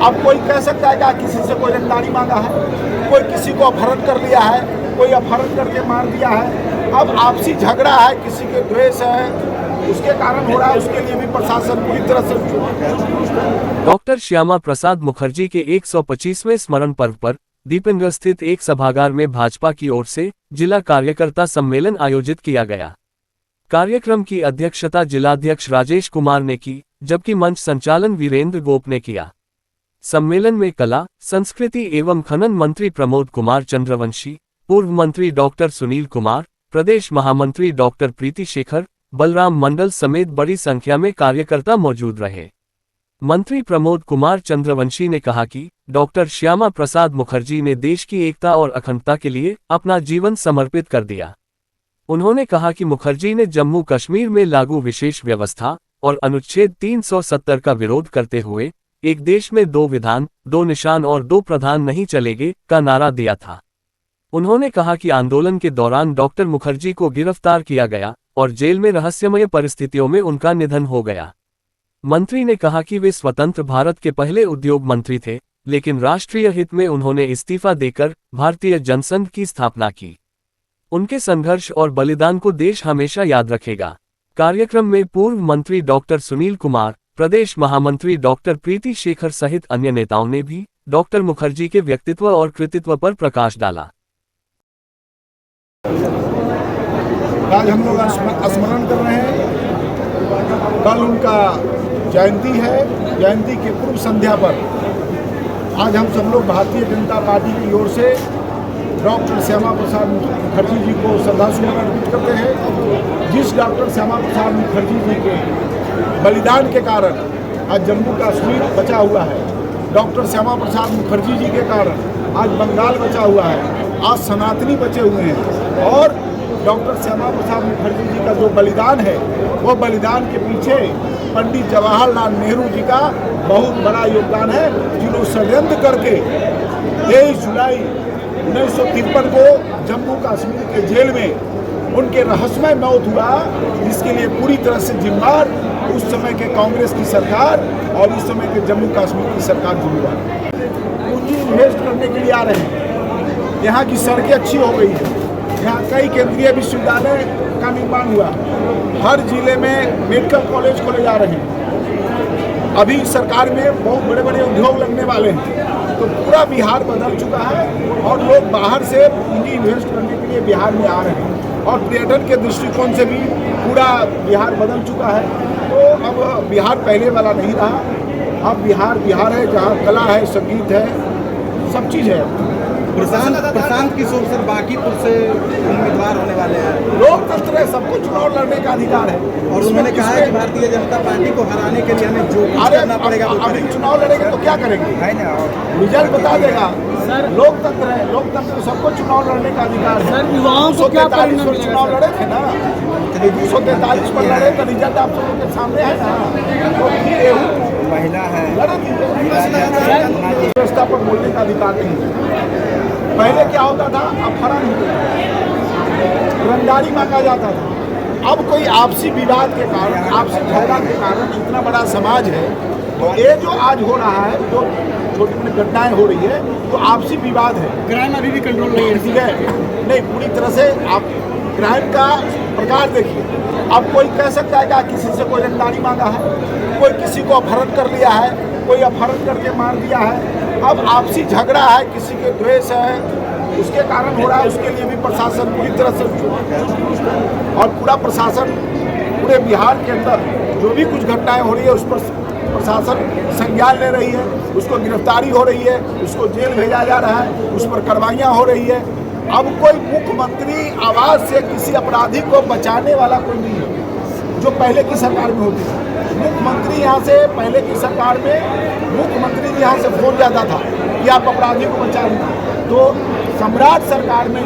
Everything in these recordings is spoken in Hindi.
अब कोई कह सकता है कि किसी से कोई रंगदारी मांगा है, कोई किसी को अपहरण कर लिया है, कोई अपहरण करके मार दिया है। अब आपसी झगड़ा है, किसी के द्वेष है, उसके कारण हो रहा है, उसके लिए भी प्रशासन पूरी तरह से। डॉक्टर श्यामा प्रसाद मुखर्जी के 125वें स्मरण पर्व पर दीपेंद्र स्थित एक सभागार में भाजपा की ओर से जिला कार्यकर्ता सम्मेलन आयोजित किया गया। कार्यक्रम की अध्यक्षता जिलाध्यक्ष राजेश कुमार ने की, जबकि मंच संचालन वीरेंद्र गोप ने किया। सम्मेलन में कला, संस्कृति एवं खनन मंत्री प्रमोद कुमार चंद्रवंशी, पूर्व मंत्री डॉक्टर सुनील कुमार, प्रदेश महामंत्री डॉक्टर प्रीति शेखर, बलराम मंडल समेत बड़ी संख्या में कार्यकर्ता मौजूद रहे। मंत्री प्रमोद कुमार चंद्रवंशी ने कहा कि डॉक्टर श्यामा प्रसाद मुखर्जी ने देश की एकता और अखंडता के लिए अपना जीवन समर्पित कर दिया। उन्होंने कहा कि मुखर्जी ने जम्मू कश्मीर में लागू विशेष व्यवस्था और अनुच्छेद 370 का विरोध करते हुए एक देश में 2 विधान, 2 निशान और 2 प्रधान नहीं चलेंगे का नारा दिया था। उन्होंने कहा कि आंदोलन के दौरान डॉक्टर मुखर्जी को गिरफ्तार किया गया और जेल में रहस्यमय परिस्थितियों में उनका निधन हो गया। मंत्री ने कहा कि वे स्वतंत्र भारत के पहले उद्योग मंत्री थे, लेकिन राष्ट्रीय हित में उन्होंने इस्तीफा देकर भारतीय जनसंघ की स्थापना की। उनके संघर्ष और बलिदान को देश हमेशा याद रखेगा। कार्यक्रम में पूर्व मंत्री डॉक्टर सुनील कुमार, प्रदेश महामंत्री डॉक्टर प्रीति शेखर सहित अन्य नेताओं ने भी डॉक्टर मुखर्जी के व्यक्तित्व और कृतित्व पर प्रकाश डाला। आज हम लोग स्मरण कर रहे हैं, कल उनका जयंती है। जयंती के पूर्व संध्या पर आज हम सब लोग भारतीय जनता पार्टी की ओर से डॉक्टर श्यामा प्रसाद मुखर्जी जी को श्रद्धासुमन अर्पित करते हैं। जिस डॉक्टर श्यामा प्रसाद मुखर्जी जी के बलिदान के कारण आज जम्मू कश्मीर बचा हुआ है, डॉक्टर श्यामा प्रसाद मुखर्जी जी के कारण आज बंगाल बचा हुआ है, आज सनातनी बचे हुए हैं। और डॉक्टर श्यामा प्रसाद मुखर्जी जी का जो बलिदान है, वो बलिदान के पीछे पंडित जवाहरलाल नेहरू जी का बहुत बड़ा योगदान है, जिन्होंने षड्यंत्र करके 23 जुलाई 1953 को जम्मू कश्मीर के जेल में उनके रहस्यमय मौत हुआ। इसके लिए पूरी तरह से जिम्मेदार उस समय के कांग्रेस की सरकार और उस समय के जम्मू कश्मीर की सरकार जिम्मेदार। पूंजी इन्वेस्ट करने के लिए आ रहे हैं, यहाँ की सड़कें अच्छी हो गई हैं, यहाँ कई केंद्रीय विश्वविद्यालय का निर्माण हुआ, हर जिले में मेडिकल कॉलेज खोले जा रहे हैं, अभी सरकार में बहुत बड़े बड़े उद्योग लगने वाले हैं। तो पूरा बिहार बदल चुका है और लोग बाहर से पूंजी इन्वेस्ट करने के लिए बिहार में आ रहे हैं और पर्यटन के दृष्टिकोण से भी पूरा बिहार बदल चुका है। तो अब बिहार पहले वाला नहीं रहा, अब बिहार है जहाँ कला है, संगीत है, सब चीज़ है। प्रशांत किशोर सर बांकीपुर से उम्मीदवार होने वाले हैं। लोकतंत्र है, सबको चुनाव लड़ने का अधिकार है। और उन्होंने कहा है कि भारतीय जनता पार्टी को हराने के लिए हमें जो कुछ करना पड़ेगा वो अभी चुनाव लड़ेंगे तो क्या करेंगे, रिजल्ट बता देगा। सर लोकतंत्र है, लोकतंत्र सबको चुनाव लड़ने का अधिकार है। सर युवाओं को क्या परिणाम पर चुनाव लड़े थे ना, 243 पर लड़े तो रिजल्ट आप सबों के सामने है ना। तो महिला है, व्यवस्था पर बोलने का अधिकार नहीं है। पहले क्या होता था, अपहरण रंगदारी मांगा जाता था। अब कोई आपसी विवाद के कारण, आपसी झगड़ा के कारण इतना बड़ा समाज है, तो ये जो आज हो रहा है, जो छोटी मोटी घटनाएं हो रही है, तो आपसी विवाद है। क्राइम अभी भी कंट्रोल नहीं है, ठीक है, नहीं पूरी तरह से। आप क्राइम का प्रकार देखिए, अब कोई कह सकता है कि किसी से कोई रंगदारी मांगा है, कोई किसी को अपहरण कर लिया है, कोई अपहरण करके मार दिया है। अब आपसी झगड़ा है, किसी के द्वेष है, उसके कारण हो रहा है, उसके लिए भी प्रशासन पूरी तरह से और पूरा प्रशासन पूरे बिहार के अंदर जो भी कुछ घटनाएं हो रही है उस पर प्रशासन संज्ञान ले रही है, उसको गिरफ्तारी हो रही है, उसको जेल भेजा जा रहा है, उस पर कार्रवाइयाँ हो रही है। अब कोई मुख्यमंत्री आवाज से किसी अपराधी को बचाने वाला कोई नहीं है, जो पहले की सरकार में होती थी। मुख्यमंत्री यहाँ से पहले की सरकार में मुख्यमंत्री यहाँ से फोन जाता था कि आप अपराधी को बचा लें। तो सम्राट सरकार में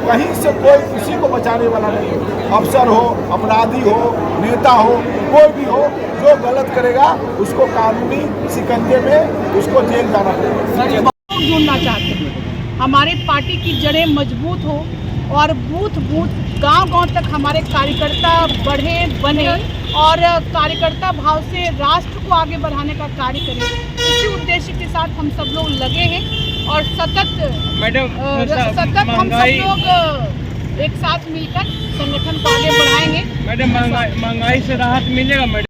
कहीं से कोई किसी को बचाने वाला नहीं है। अफसर हो, अपराधी हो, नेता हो, कोई भी हो, जो गलत करेगा उसको कानूनी शिकंजे में उसको जेल जाना पड़ेगा। जोड़ना चाहते हैं, हमारे पार्टी की जड़ें मजबूत हो और बूथ बूथ गांव-गांव तक हमारे कार्यकर्ता बढ़े बने और कार्यकर्ता भाव से राष्ट्र को आगे बढ़ाने का कार्य करें। इसी उद्देश्य के साथ हम सब लोग लगे हैं और सतत मैडम हम सब लोग एक साथ मिलकर संगठन को आगे बढ़ाएंगे। मैडम महंगाई से राहत मिलेगा मैडम?